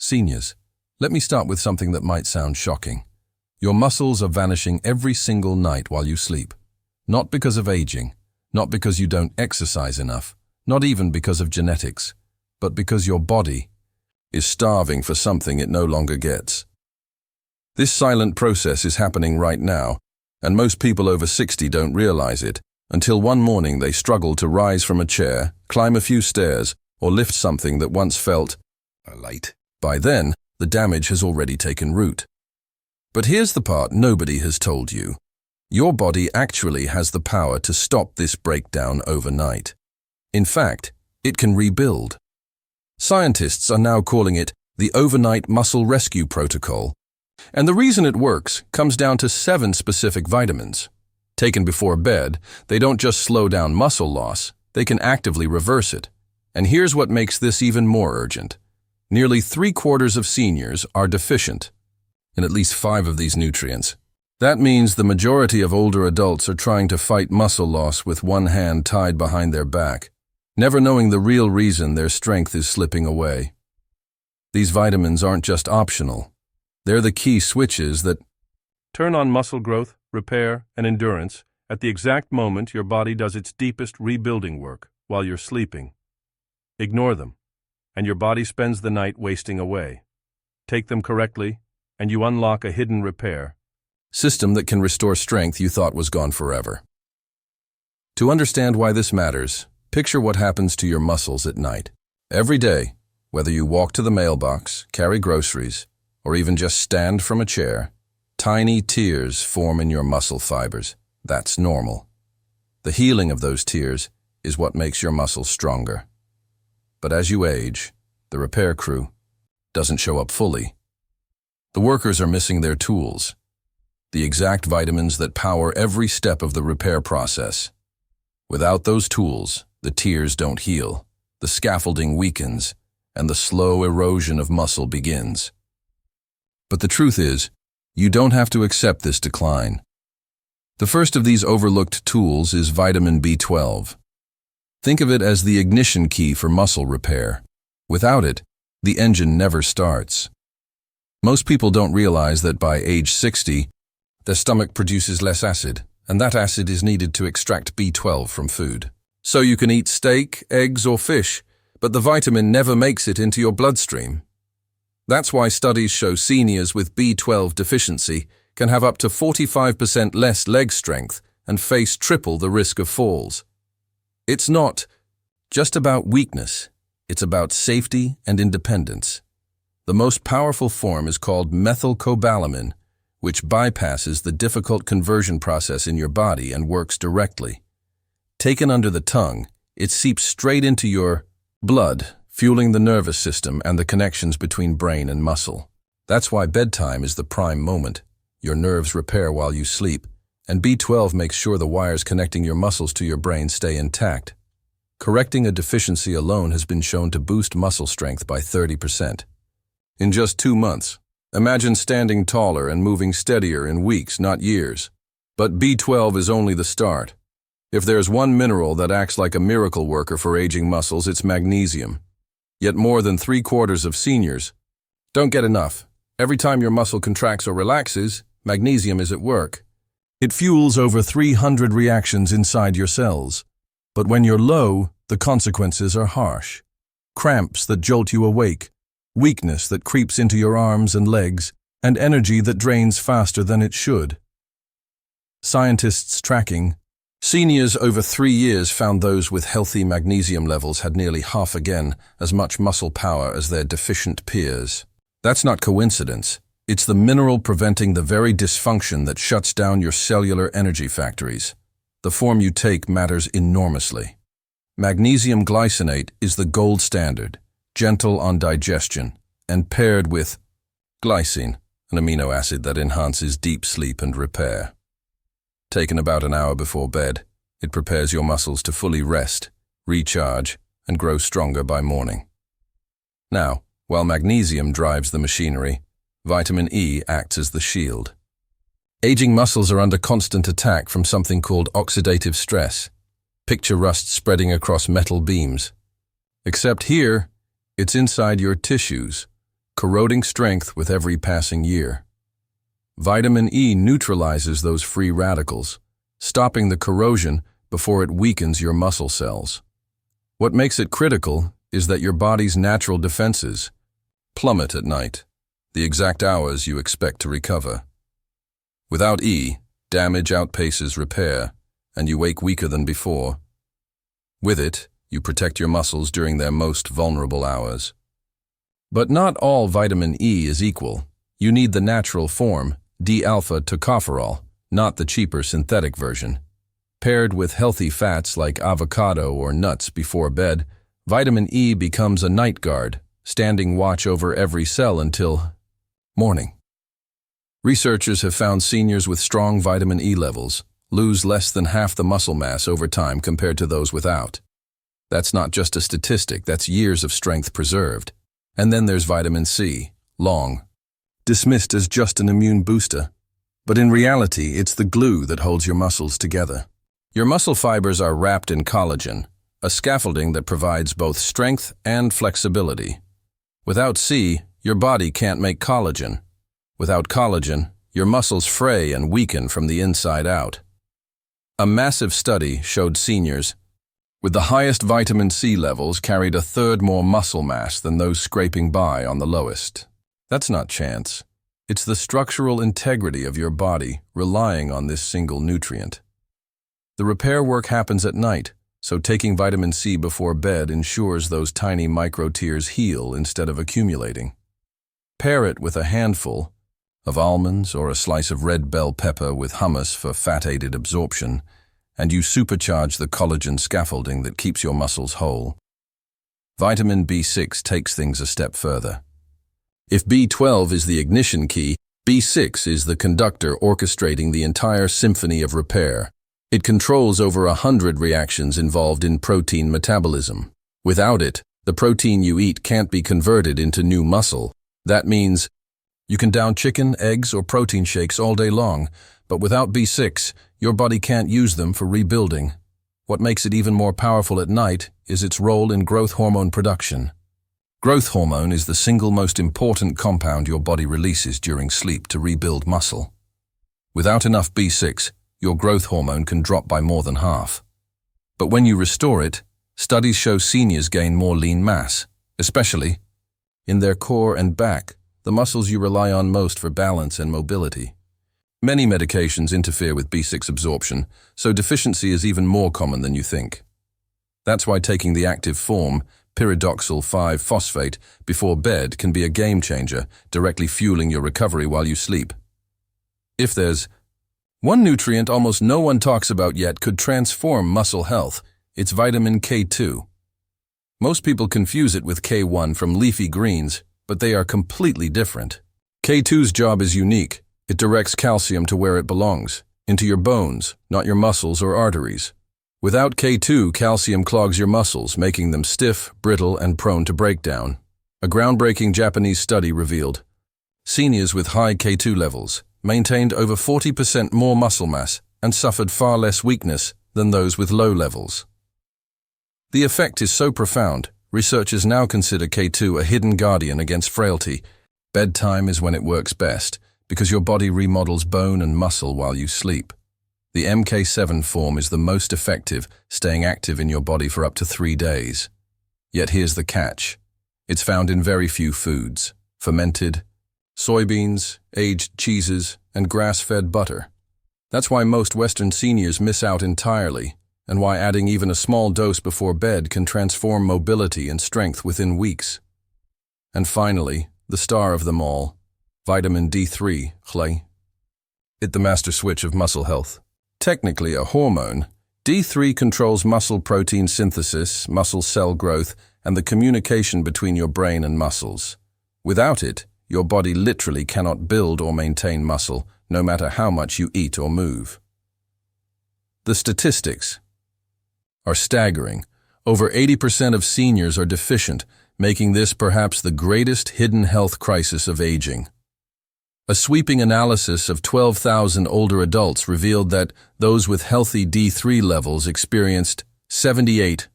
Seniors, let me start with something that might sound shocking. Your muscles are vanishing every single night while you sleep. Not because of aging, not because you don't exercise enough, not even because of genetics, but because your body is starving for something it no longer gets. This silent process is happening right now, and most people over 60 don't realize it until one morning they struggle to rise from a chair, climb a few stairs, or lift something that once felt light. By then, the damage has already taken root. But here's the part nobody has told you. Your body actually has the power to stop this breakdown overnight. In fact, it can rebuild. Scientists are now calling it the overnight muscle rescue protocol. And the reason it works comes down to 7 specific vitamins. Taken before bed, they don't just slow down muscle loss, they can actively reverse it. And here's what makes this even more urgent. Nearly 3/4 of seniors are deficient in at least 5 of these nutrients. That means the majority of older adults are trying to fight muscle loss with one hand tied behind their back, never knowing the real reason their strength is slipping away. These vitamins aren't just optional. They're the key switches that turn on muscle growth, repair, and endurance at the exact moment your body does its deepest rebuilding work while you're sleeping. Ignore them, and your body spends the night wasting away. Take them correctly, and you unlock a hidden repair system that can restore strength you thought was gone forever. To understand why this matters, picture what happens to your muscles at night. Every day, whether you walk to the mailbox, carry groceries, or even just stand from a chair, tiny tears form in your muscle fibers. That's normal. The healing of those tears is what makes your muscles stronger. But as you age, the repair crew doesn't show up fully. The workers are missing their tools, the exact vitamins that power every step of the repair process. Without those tools, the tears don't heal, the scaffolding weakens, and the slow erosion of muscle begins. But the truth is, you don't have to accept this decline. The first of these overlooked tools is vitamin B12. Think of it as the ignition key for muscle repair. Without it, the engine never starts. Most people don't realize that by age 60, their stomach produces less acid, and that acid is needed to extract B12 from food. So you can eat steak, eggs, or fish, but the vitamin never makes it into your bloodstream. That's why studies show seniors with B12 deficiency can have up to 45% less leg strength and face triple the risk of falls. It's not just about weakness, it's about safety and independence. The most powerful form is called methylcobalamin, which bypasses the difficult conversion process in your body and works directly. Taken under the tongue, it seeps straight into your blood, fueling the nervous system and the connections between brain and muscle. That's why bedtime is the prime moment. Your nerves repair while you sleep, and B12 makes sure the wires connecting your muscles to your brain stay intact. Correcting a deficiency alone has been shown to boost muscle strength by 30%. In just 2 months, imagine standing taller and moving steadier in weeks, not years. But B12 is only the start. If there's one mineral that acts like a miracle worker for aging muscles, it's magnesium. Yet more than 3/4 of seniors don't get enough. Every time your muscle contracts or relaxes, magnesium is at work. It fuels over 300 reactions inside your cells. But when you're low, the consequences are harsh. Cramps that jolt you awake, weakness that creeps into your arms and legs, and energy that drains faster than it should. Scientists tracking seniors over 3 years found those with healthy magnesium levels had nearly half again as much muscle power as their deficient peers. That's not coincidence. It's the mineral preventing the very dysfunction that shuts down your cellular energy factories. The form you take matters enormously. Magnesium glycinate is the gold standard, gentle on digestion, and paired with glycine, an amino acid that enhances deep sleep and repair. Taken about an hour before bed, it prepares your muscles to fully rest, recharge, and grow stronger by morning. Now, while magnesium drives the machinery, vitamin E acts as the shield. Aging muscles are under constant attack from something called oxidative stress. Picture rust spreading across metal beams. Except here, it's inside your tissues, corroding strength with every passing year. Vitamin E neutralizes those free radicals, stopping the corrosion before it weakens your muscle cells. What makes it critical is that your body's natural defenses plummet at night, the exact hours you expect to recover. Without E, damage outpaces repair, and you wake weaker than before. With it, you protect your muscles during their most vulnerable hours. But not all vitamin E is equal. You need the natural form, D-alpha tocopherol, not the cheaper synthetic version. Paired with healthy fats like avocado or nuts before bed, vitamin E becomes a night guard, standing watch over every cell until morning. Researchers have found seniors with strong vitamin E levels lose less than half the muscle mass over time compared to those without. That's not just a statistic, that's years of strength preserved. And then there's vitamin C, long dismissed as just an immune booster. But in reality, it's the glue that holds your muscles together. Your muscle fibers are wrapped in collagen, a scaffolding that provides both strength and flexibility. Without C, your body can't make collagen. Without collagen, your muscles fray and weaken from the inside out. A massive study showed seniors with the highest vitamin C levels carried a third more muscle mass than those scraping by on the lowest. That's not chance. It's the structural integrity of your body relying on this single nutrient. The repair work happens at night, so taking vitamin C before bed ensures those tiny micro-tears heal instead of accumulating. Pair it with a handful of almonds or a slice of red bell pepper with hummus for fat-aided absorption, and you supercharge the collagen scaffolding that keeps your muscles whole. Vitamin B6 takes things a step further. If B12 is the ignition key, B6 is the conductor orchestrating the entire symphony of repair. It controls over 100 reactions involved in protein metabolism. Without it, the protein you eat can't be converted into new muscle. That means you can down chicken, eggs, or protein shakes all day long, but without B6, your body can't use them for rebuilding. What makes it even more powerful at night is its role in growth hormone production. Growth hormone is the single most important compound your body releases during sleep to rebuild muscle. Without enough B6, your growth hormone can drop by more than half. But when you restore it, studies show seniors gain more lean mass, especially in their core and back, the muscles you rely on most for balance and mobility. Many medications interfere with B6 absorption, so deficiency is even more common than you think. That's why taking the active form, pyridoxal 5-phosphate, before bed can be a game changer, directly fueling your recovery while you sleep. If there's one nutrient almost no one talks about yet could transform muscle health, it's vitamin K2. Most people confuse it with K1 from leafy greens, but they are completely different. K2's job is unique. It directs calcium to where it belongs, into your bones, not your muscles or arteries. Without K2, calcium clogs your muscles, making them stiff, brittle, and prone to breakdown. A groundbreaking Japanese study revealed seniors with high K2 levels maintained over 40% more muscle mass and suffered far less weakness than those with low levels. The effect is so profound, researchers now consider K2 a hidden guardian against frailty. Bedtime is when it works best, because your body remodels bone and muscle while you sleep. The MK7 form is the most effective, staying active in your body for up to 3 days. Yet here's the catch. It's found in very few foods: fermented, soybeans, aged cheeses, and grass-fed butter. That's why most Western seniors miss out entirely, and why adding even a small dose before bed can transform mobility and strength within weeks. And finally, the star of them all, vitamin D3, Chlay. It the master switch of muscle health. Technically a hormone, D3 controls muscle protein synthesis, muscle cell growth, and the communication between your brain and muscles. Without it, your body literally cannot build or maintain muscle, no matter how much you eat or move. The statistics are staggering. Over 80% of seniors are deficient, making this perhaps the greatest hidden health crisis of aging. A sweeping analysis of 12,000 older adults revealed that those with healthy D3 levels experienced 78%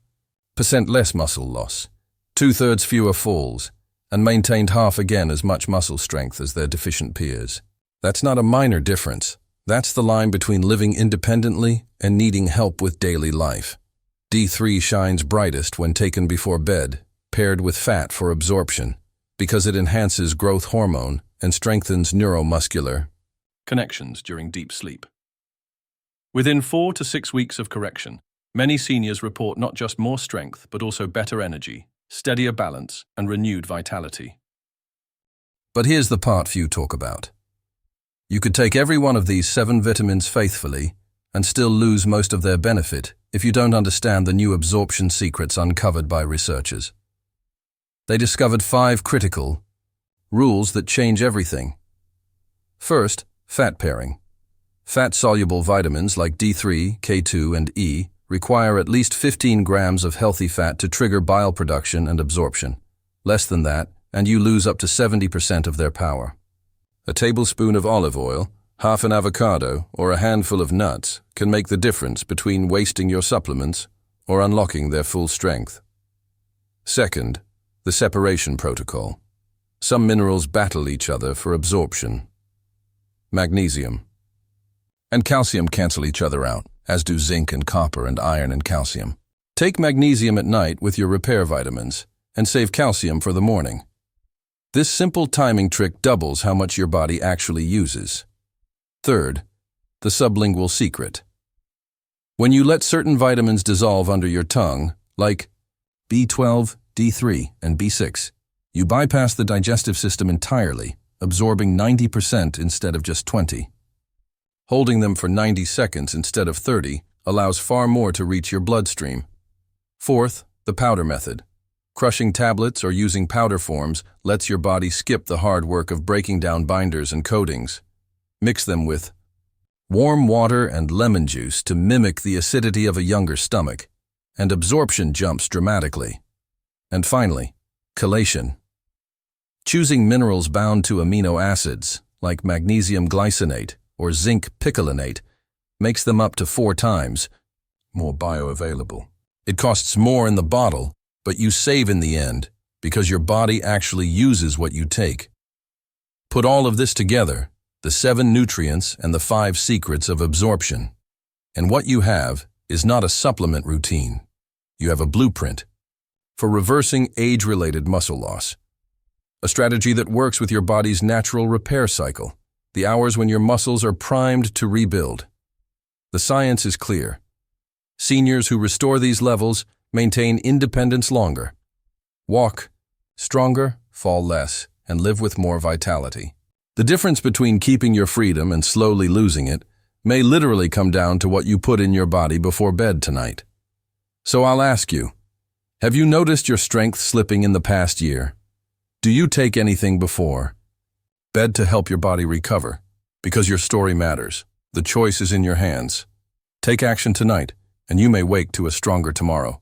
less muscle loss, 2/3 fewer falls, and maintained half again as much muscle strength as their deficient peers. That's not a minor difference. That's the line between living independently and needing help with daily life. D3 shines brightest when taken before bed, paired with fat for absorption, because it enhances growth hormone and strengthens neuromuscular connections during deep sleep. Within 4 to 6 weeks of correction, many seniors report not just more strength, but also better energy, steadier balance, and renewed vitality. But here's the part few talk about. You could take every one of these 7 vitamins faithfully and still lose most of their benefit if you don't understand the new absorption secrets uncovered by researchers. They discovered 5 critical rules that change everything. First, fat pairing. Fat-soluble vitamins like D3, K2, and E require at least 15 grams of healthy fat to trigger bile production and absorption. Less than that, and you lose up to 70% of their power. A tablespoon of olive oil, half an avocado, or a handful of nuts can make the difference between wasting your supplements or unlocking their full strength. Second, the separation protocol. Some minerals battle each other for absorption. Magnesium and calcium cancel each other out, as do zinc and copper and iron and calcium. Take magnesium at night with your repair vitamins and save calcium for the morning. This simple timing trick doubles how much your body actually uses. Third, the sublingual secret. When you let certain vitamins dissolve under your tongue, like B12, D3, and B6, you bypass the digestive system entirely, absorbing 90% instead of just 20%. Holding them for 90 seconds instead of 30 allows far more to reach your bloodstream. Fourth, the powder method. Crushing tablets or using powder forms lets your body skip the hard work of breaking down binders and coatings. Mix them with warm water and lemon juice to mimic the acidity of a younger stomach, and absorption jumps dramatically. And finally, chelation. Choosing minerals bound to amino acids, like magnesium glycinate or zinc picolinate, makes them up to 4 times more bioavailable. It costs more in the bottle, but you save in the end because your body actually uses what you take. Put all of this together, the 7 nutrients and the 5 secrets of absorption, and what you have is not a supplement routine. You have a blueprint for reversing age-related muscle loss. A strategy that works with your body's natural repair cycle, the hours when your muscles are primed to rebuild. The science is clear. Seniors who restore these levels maintain independence longer, walk stronger, fall less, and live with more vitality. The difference between keeping your freedom and slowly losing it may literally come down to what you put in your body before bed tonight. So I'll ask you, have you noticed your strength slipping in the past year? Do you take anything before bed to help your body recover? Because your story matters. The choice is in your hands. Take action tonight, and you may wake to a stronger tomorrow.